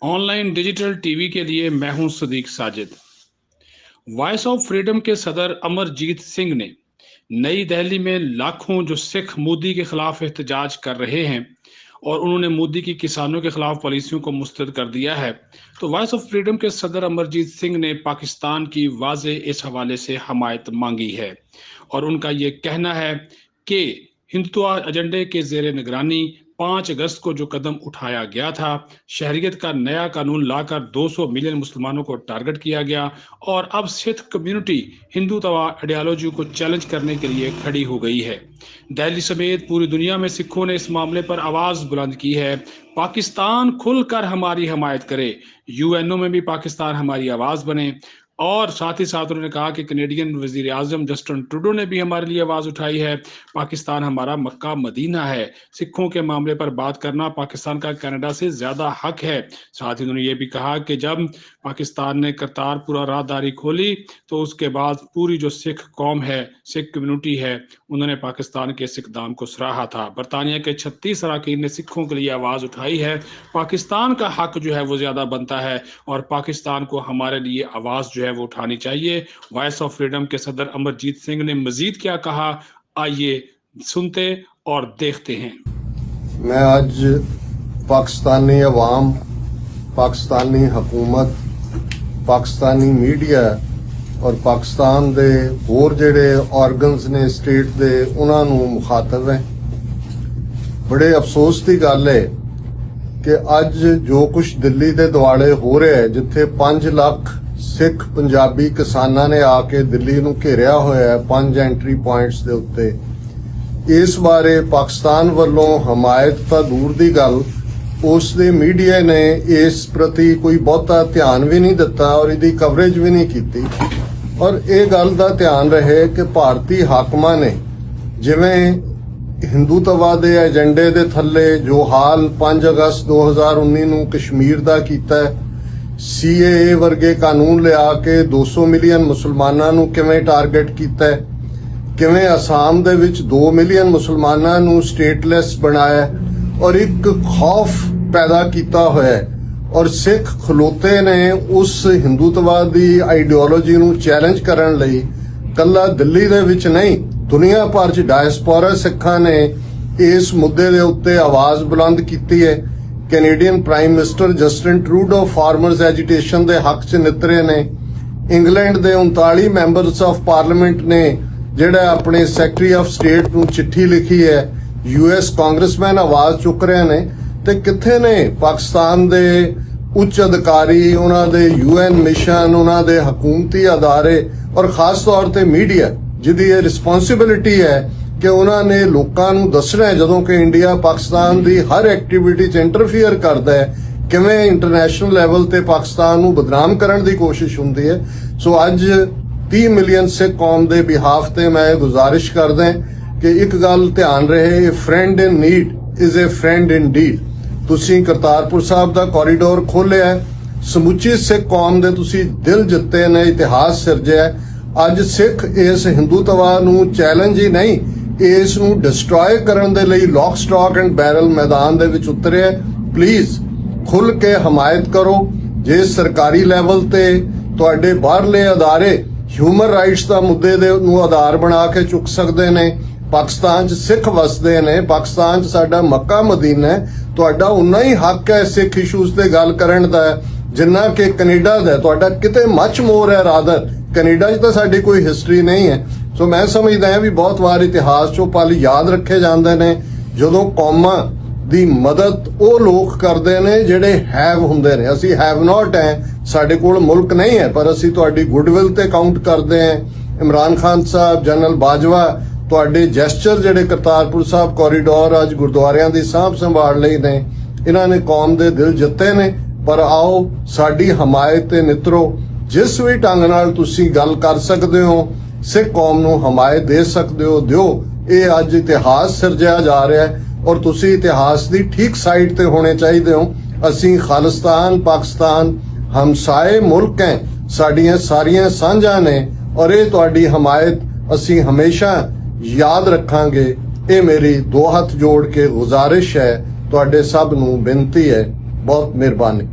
Online digital TV के लिए मैं हूं Sadiq Sajid. Voice of freedom के सदर अमरजीत सिंह ने नई दिल्ली में लाखों जो सिख मोदी के खिलाफ एहतजाज कर रहे हैं और उन्होंने मोदी की किसानों के खिलाफ पॉलिसियों को मुस्तरद कर दिया है, तो वॉइस ऑफ फ्रीडम के सदर अमरजीत सिंह ने पाकिस्तान की वाज़े इस हवाले से हमायत मांगी है और उनका ये कहना है कि हिंदुत्व एजेंडे के ज़ेर निगरानी 5 अगस्त को जो कदम उठाया गया था, शहरियत का नया कानून लाकर 200 मिलियन मुसलमानों को टारगेट किया गया और अब सिख कम्युनिटी हिंदुत्व आइडियोलॉजी को चैलेंज करने के लिए खड़ी हो गई है। दिल्ली समेत पूरी दुनिया में सिखों ने इस मामले पर आवाज बुलंद की है। पाकिस्तान खुलकर हमारी हमायत करे, यूएनओ में भी पाकिस्तान हमारी आवाज बने। और साथ ही साथ उन्होंने कहा कि कनेडियन वजीर आजम जस्टिन ट्रूडो ने भी हमारे लिए आवाज उठाई है। पाकिस्तान हमारा मक्का मदीना है, सिखों के मामले पर बात करना पाकिस्तान का कनाडा से ज्यादा हक है। साथ ही उन्होंने ये भी कहा कि जब पाकिस्तान ने करतारपुर राहदारी खोली तो उसके बाद पूरी जो सिख कौम है, सिख कम्युनिटी है, उन्होंने पाकिस्तान के इस इक़दाम को सराहा था। बरतानिया के 36 अरकान ने सिखों के लिए आवाज उठाई है। पाकिस्तान का हक जो है वो ज्यादा बनता है और पाकिस्तान को हमारे लिए आवाज जो है वो उठानी चाहिए। वॉइस ऑफ फ्रीडम के सदर अमरजीत सिंह ने मजीद क्या कहा, आइए सुनते और देखते हैं। मैं आज पाकिस्तानी अवाम, पाकिस्तानी हुकूमत, पाकिस्तानी मीडिया और पाकिस्तान दे होर जेड़े ऑर्गनस ने स्टेट दे उन्हां नूं मुखातब है। बड़े अफसोस की गल है कि अज जो कुछ दिल्ली दे दुआले हो रहा है, जिथे 5 लाख सिख पंजाबी किसानां ने आके दिल्ली नूं घेरिया होया है 5 एंट्री पॉइंट्स दे उत्ते, इस बारे पाकिस्तान वालों हमायत तां दूर दी गल, उस दे मीडिया ने इस प्रति कोई बहुता ध्यान भी नहीं दिता और इहदी कवरेज भी नहीं कीती। और ये गल दा ध्यान रहे कि भारतीय हाकमां ने जिवें हिंदूत्व दे एजेंडे दे थल्ले जो हाल 5 अगस्त 2019 नूं कश्मीर दा कीता है, CAA वर्गे कानून लिया के 200 मिलियन मुसलमानां नूं किवें टारगेट कीता है, किवें आसाम दे विच 2 मिलियन मुसलमानां नूं स्टेटलैस बनाया और एक खौफ पैदा कीता होया है। और सिख खलोते ने उस हिंदुत्व दी आइडियोलॉजी नूं चैलेंज करन लई कल्ला दिल्ली दे विच नहीं, दुनिया भर च डायस्पोरा सिखां ने इस मुद्दे दे उत्ते आवाज बुलंद कीती है। Canadian prime minister Justin Trudeau farmers agitation दे हक च नितरे ने। इंग्लैंड दे 39 मैंबर्स ऑफ पार्लियामेंट ने जिहड़ा अपने सैकटरी ऑफ स्टेट नूं चिट्ठी लिखी है। US कांग्रेसमैन आवाज चुक रहे ने ते किथे ने पाकिस्तान दे उच्च अधिकारी, उन्हां दे UN मिशन, उन्हां दे हुकूमती अदारे और खास तौर ते मीडिया जिहदी ये रिस्पॉन्सिबिलिटी है कि उन्होंने लोगों नूं दसना है जदों कि इंडिया पाकिस्तान की हर एक्टिविटी च इंटरफीयर करता है, किवें इंटरनेशनल लैवल ते पाकिस्तान नूं बदनाम करने की कोशिश हुंदी है। सो अज 30 मिलियन सिख कौम के बिहाफ ते मैं गुजारिश करदा कि एक गल ध्यान रहे, a friend in need is a friend in deed. तुसीं करतारपुर साहब का कॉरीडोर खोलिया है, समुची सिख कौम दे तुसीं दिल जिते ने, इतिहास सिरजिया है। अज सिख इस हिंदुत्व नूं चैलेंज ही नहीं, इस नूं डिस्ट्रॉय करन दे लई लॉक स्टॉक एंड बैरल मैदान दे विच उतरे। प्लीज खुल के हमायत करो। जे सरकारी लैवल ते तुहाडे बाहरले अदारे ह्यूमन राइट्स दा मुद्दे दे नूं आधार बना के चुक सकदे ने। पाकिस्तान च सिख वसदे ने, पाकिस्तान च साडा मक्का मदीना है, तुहाडा उन्ना ही हक है सिख इशूज ते गल करन दा जिन्ना कि कनेडा दा। तुहाडा किते मच मोर है, रादर कनेडा च तां साडी कोई हिस्टरी नहीं है। सो मैं समझदा है भी बहुत वार इतिहास चों पल याद रखे जांदे ने जदों कौमां दी मदद वो लोग करदे ने ਜਿਹੜੇ हैव हुंदे ने। ਅਸੀਂ हैव नॉट है, ਸਾਡੇ ਕੋਲ मुल्क नहीं है, पर ਅਸੀਂ ਤੁਹਾਡੀ गुडविल ਤੇ काउंट करदे हैं। इमरान खान साहब, जनरल बाजवा, ਤੁਹਾਡੇ ਜੈਸਚਰ ਜਿਹੜੇ ਕਰਤਾਰਪੁਰ ਸਾਹਿਬ ਕੌਰੀਡੋਰ ਅੱਜ ਗੁਰਦੁਆਰਿਆਂ ਦੀ ਸਾਂਭ ਸੰਭਾਲ ਲਈ ਨੇ, ਇਹਨਾਂ ਨੇ ਕੌਮ ਦੇ ਦਿਲ ਜਿੱਤੇ ਨੇ। ਪਰ ਆਓ ਸਾਡੀ ਹਮਾਇਤ ਤੇ ਨਿਤਰੋ, ਜਿਸ ਵੀ ਢੰਗ ਨਾਲ ਤੁਸੀਂ ਗੱਲ ਕਰ ਸਕਦੇ ਹੋ, ਸਿੱਖ ਕੌਮ ਨੂੰ ਹਮਾਇਤ ਦੇ ਸਕਦੇ ਹੋ, ਦਿਓ। ਇਹ ਅੱਜ ਇਤਿਹਾਸ ਸਿਰਜਿਆ ਜਾ ਰਿਹਾ ਹੈ ਔਰ ਤੁਸੀਂ ਇਤਿਹਾਸ ਦੀ ਠੀਕ ਸਾਈਡ ਤੇ ਹੋਣੇ ਚਾਹੀਦੇ ਹੋ। ਅਸੀਂ ਖਾਲਿਸਤਾਨ ਪਾਕਿਸਤਾਨ ਹਮਸਾਏ ਮੁਲਕ ਹੈ, ਸਾਡੀਆਂ ਸਾਰੀਆਂ ਸਾਂਝਾਂ ਨੇ ਔਰ ਇਹ ਤੁਹਾਡੀ ਹਮਾਇਤ ਅਸੀਂ ਹਮੇਸ਼ਾ याद रखांगे। ये मेरी 2 हथ जोड़ के गुजारिश है, तुहाडे सब नूं बेनती है। बहुत मेहरबानी।